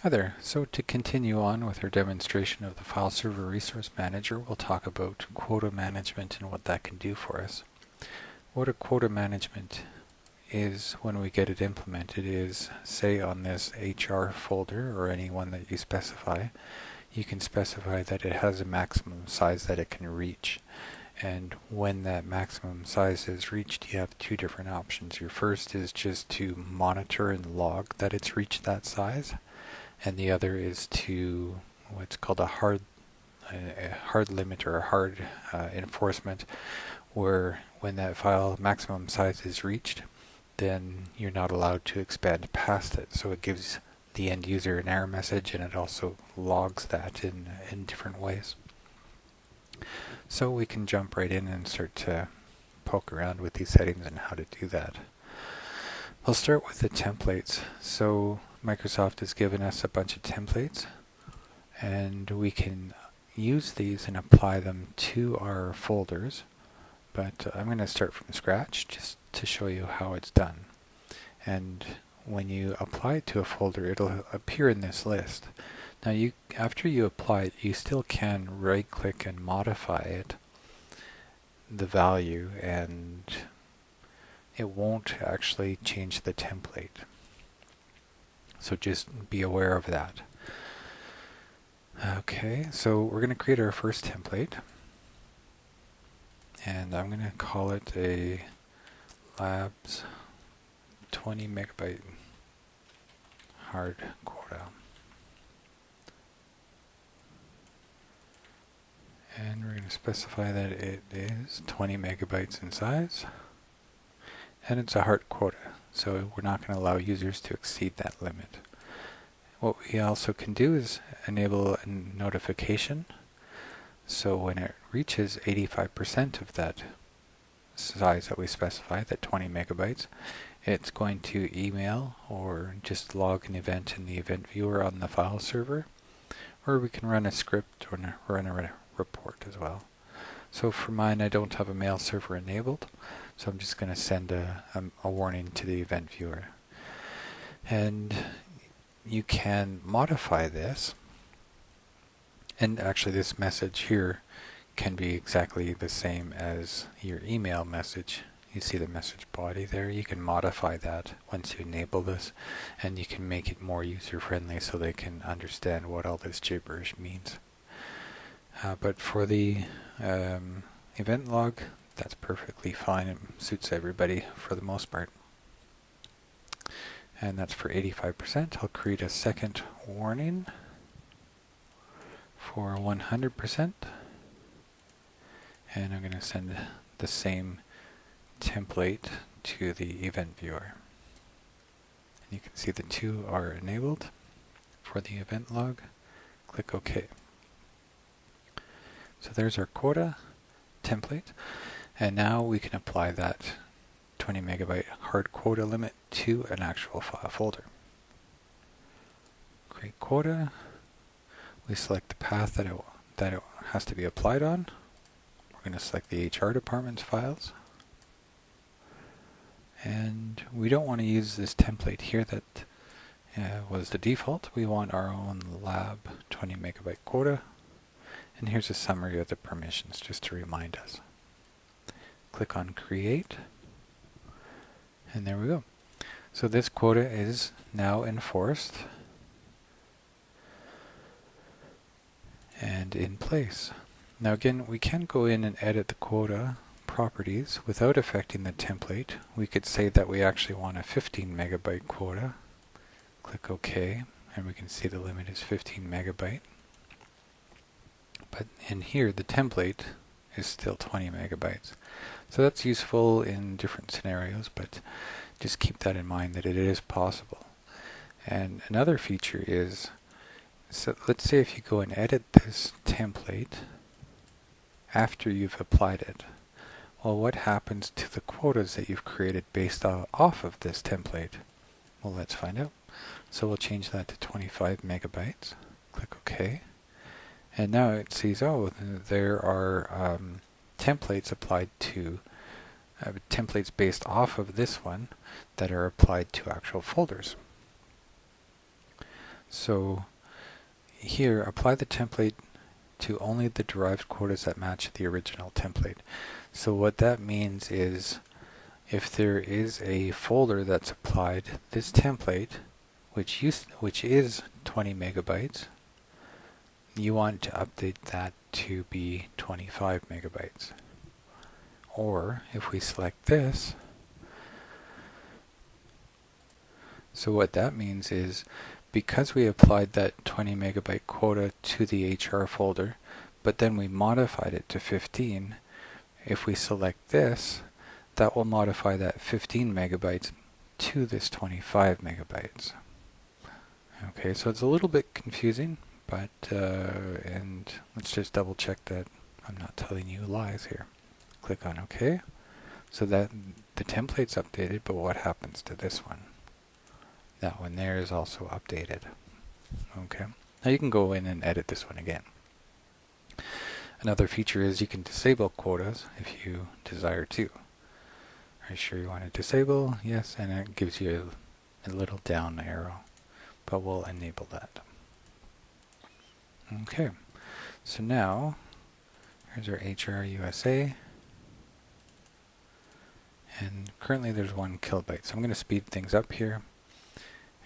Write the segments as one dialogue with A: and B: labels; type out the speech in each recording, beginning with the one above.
A: Hi there. So to continue on with our demonstration of the File Server Resource Manager, we'll talk about quota management and what that can do for us. What a quota management is when we get it implemented is, say on this HR folder or any one that you specify, you can specify that it has a maximum size that it can reach. And when that maximum size is reached, you have two different options. Your first is just to monitor and log that it's reached that size. And the other is to what's called a hard limit or a hard enforcement, where when that file maximum size is reached, then you're not allowed to expand past it. So it gives the end user an error message, and it also logs that in different ways. So we can jump right in and start to poke around with these settings and how to do that. We'll start with the templates. So Microsoft has given us a bunch of templates, and we can use these and apply them to our folders, but I'm going to start from scratch just to show you how it's done. And when you apply it to a folder, it'll appear in this list. Now after you apply it, you still can right click and modify it, the value, and it won't actually change the template. So just be aware of that. Okay, so we're going to create our first template. And I'm going to call it a labs 20 megabyte hard quota. And we're going to specify that it is 20 megabytes in size. And it's a hard quota, so we're not going to allow users to exceed that limit. What we also can do is enable a notification, so when it reaches 85% of that size that we specify, that 20 megabytes, it's going to email or just log an event in the event viewer on the file server, or we can run a script or run a report as well. So for mine, I don't have a mail server enabled, so I'm just going to send a warning to the event viewer. And you can modify this, and actually this message here can be exactly the same as your email message. You see the message body there. You can modify that once you enable this, and you can make it more user-friendly so they can understand what all this gibberish means. But for the event log, that's perfectly fine. It suits everybody for the most part. And that's for 85%. I'll create a second warning for 100%. And I'm going to send the same template to the event viewer. And you can see the two are enabled for the event log. Click OK. So there's our quota template, and now we can apply that 20 megabyte hard quota limit to an actual file folder. Create quota. We select the path that it has to be applied on. We're going to select the HR department's files. And we don't want to use this template here that was the default. We want our own lab 20 megabyte quota. And here's a summary of the permissions just to remind us. Click on Create. And there we go. So this quota is now enforced and in place. Now again, we can go in and edit the quota properties without affecting the template. We could say that we actually want a 15 megabyte quota. Click OK, and we can see the limit is 15 megabyte. But in here, the template is still 20 megabytes. So that's useful in different scenarios, but just keep that in mind that it is possible. And another feature is, so let's say if you go and edit this template after you've applied it, well, what happens to the quotas that you've created based off of this template? Well, let's find out. So we'll change that to 25 megabytes. Click OK. And now it sees, oh, there are templates applied to, templates based off of this one that are applied to actual folders. So here, apply the template to only the derived quotas that match the original template. So what that means is if there is a folder that's applied this template, which is 20 megabytes, you want to update that to be 25 megabytes. Or if we select this, so what that means is because we applied that 20 megabyte quota to the HR folder, but then we modified it to 15, if we select this, that will modify that 15 megabytes to this 25 megabytes. Okay, so it's a little bit confusing, but and let's just double check that I'm not telling you lies here. Click on OK. So that the template's updated, but what happens to this one? That one there is also updated. Okay. Now you can go in and edit this one again. Another feature is you can disable quotas if you desire to. Are you sure you want to disable? Yes, and it gives you a little down arrow, but we'll enable that. Okay, so now here's our HR USA, and currently there's 1 kilobyte. So I'm going to speed things up here,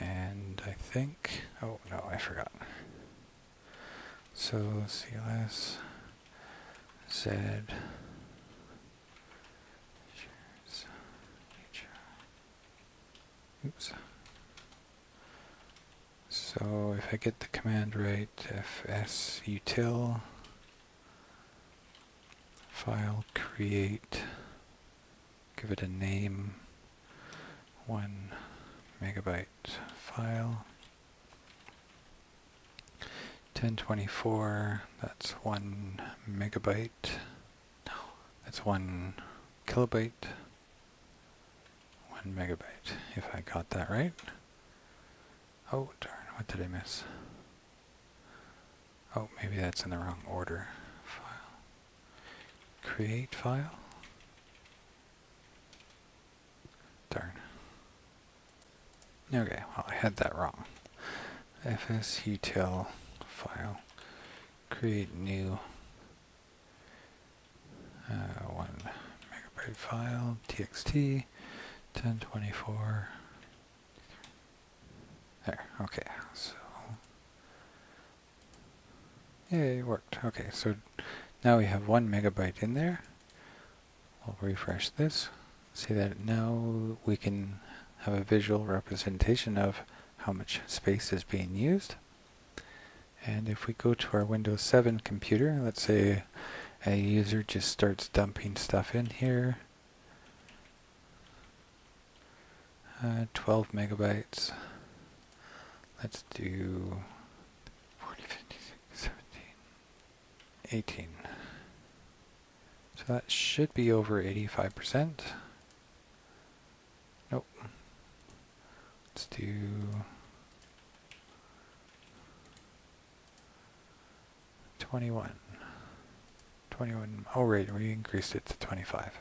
A: and I think, oh no, I forgot. So CLS Z. Oops. So if I get the command right, fs util file create, give it a name, 1 megabyte file, 1024, that's 1 megabyte, no, that's 1 kilobyte, 1 megabyte, if I got that right. Oh darn, what did I miss? Oh, maybe that's in the wrong order. File, create file, darn. Okay, well I had that wrong. fsutil file, create new 1 megabyte file, txt, 1024. There, okay, so, yay, it worked. Okay, so now we have 1 megabyte in there. We'll refresh this. See that now we can have a visual representation of how much space is being used. And if we go to our Windows 7 computer, let's say a user just starts dumping stuff in here. 12 megabytes. Let's do 40, 50, 60, 17, 18. So that should be over 85%. Nope. Let's do 21. 21. Oh, right, we increased it to 25.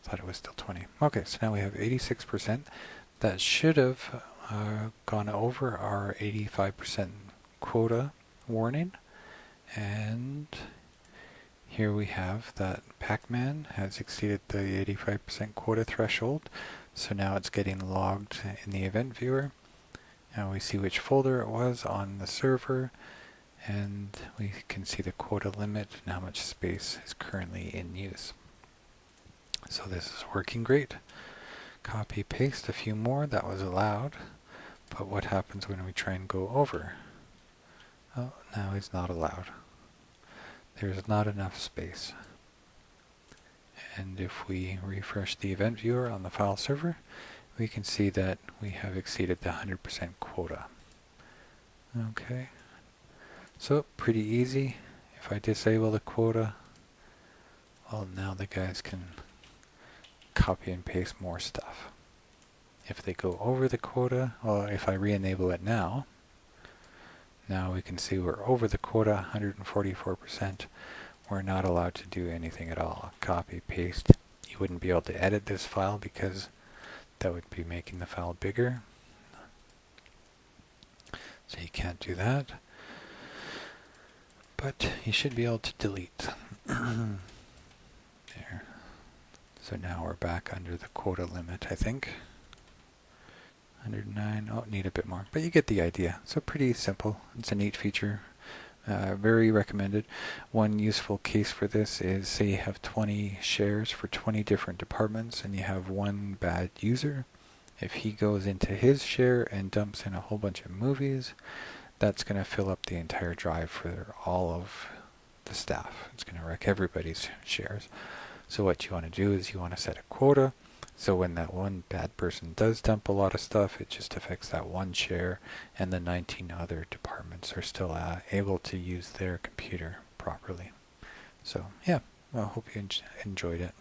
A: Thought it was still 20. Okay, so now we have 86%. That should have gone over our 85% quota warning. And here we have that Pac-Man has exceeded the 85% quota threshold. So now it's getting logged in the event viewer. Now we see which folder it was on the server, and we can see the quota limit and how much space is currently in use. So this is working great. Copy paste a few more, that was allowed, but what happens when we try and go over? Oh, now it's not allowed. There's not enough space. And if we refresh the event viewer on the file server, we can see that we have exceeded the 100% quota. Okay, so pretty easy. If I disable the quota, well, now the guys can copy and paste more stuff. If they go over the quota, or if I re-enable it now we can see we're over the quota, 144%. We're not allowed to do anything at all. Copy, paste. You wouldn't be able to edit this file because that would be making the file bigger. So you can't do that. But you should be able to delete. There. So now we're back under the quota limit, I think. 109. Oh, need a bit more. But you get the idea. So pretty simple. It's a neat feature. Very recommended. One useful case for this is, say you have 20 shares for 20 different departments and you have one bad user. If he goes into his share and dumps in a whole bunch of movies, that's going to fill up the entire drive for all of the staff. It's going to wreck everybody's shares. So what you want to do is you want to set a quota. So when that one bad person does dump a lot of stuff, it just affects that one share, and the 19 other departments are still able to use their computer properly. So yeah, I hope you enjoyed it.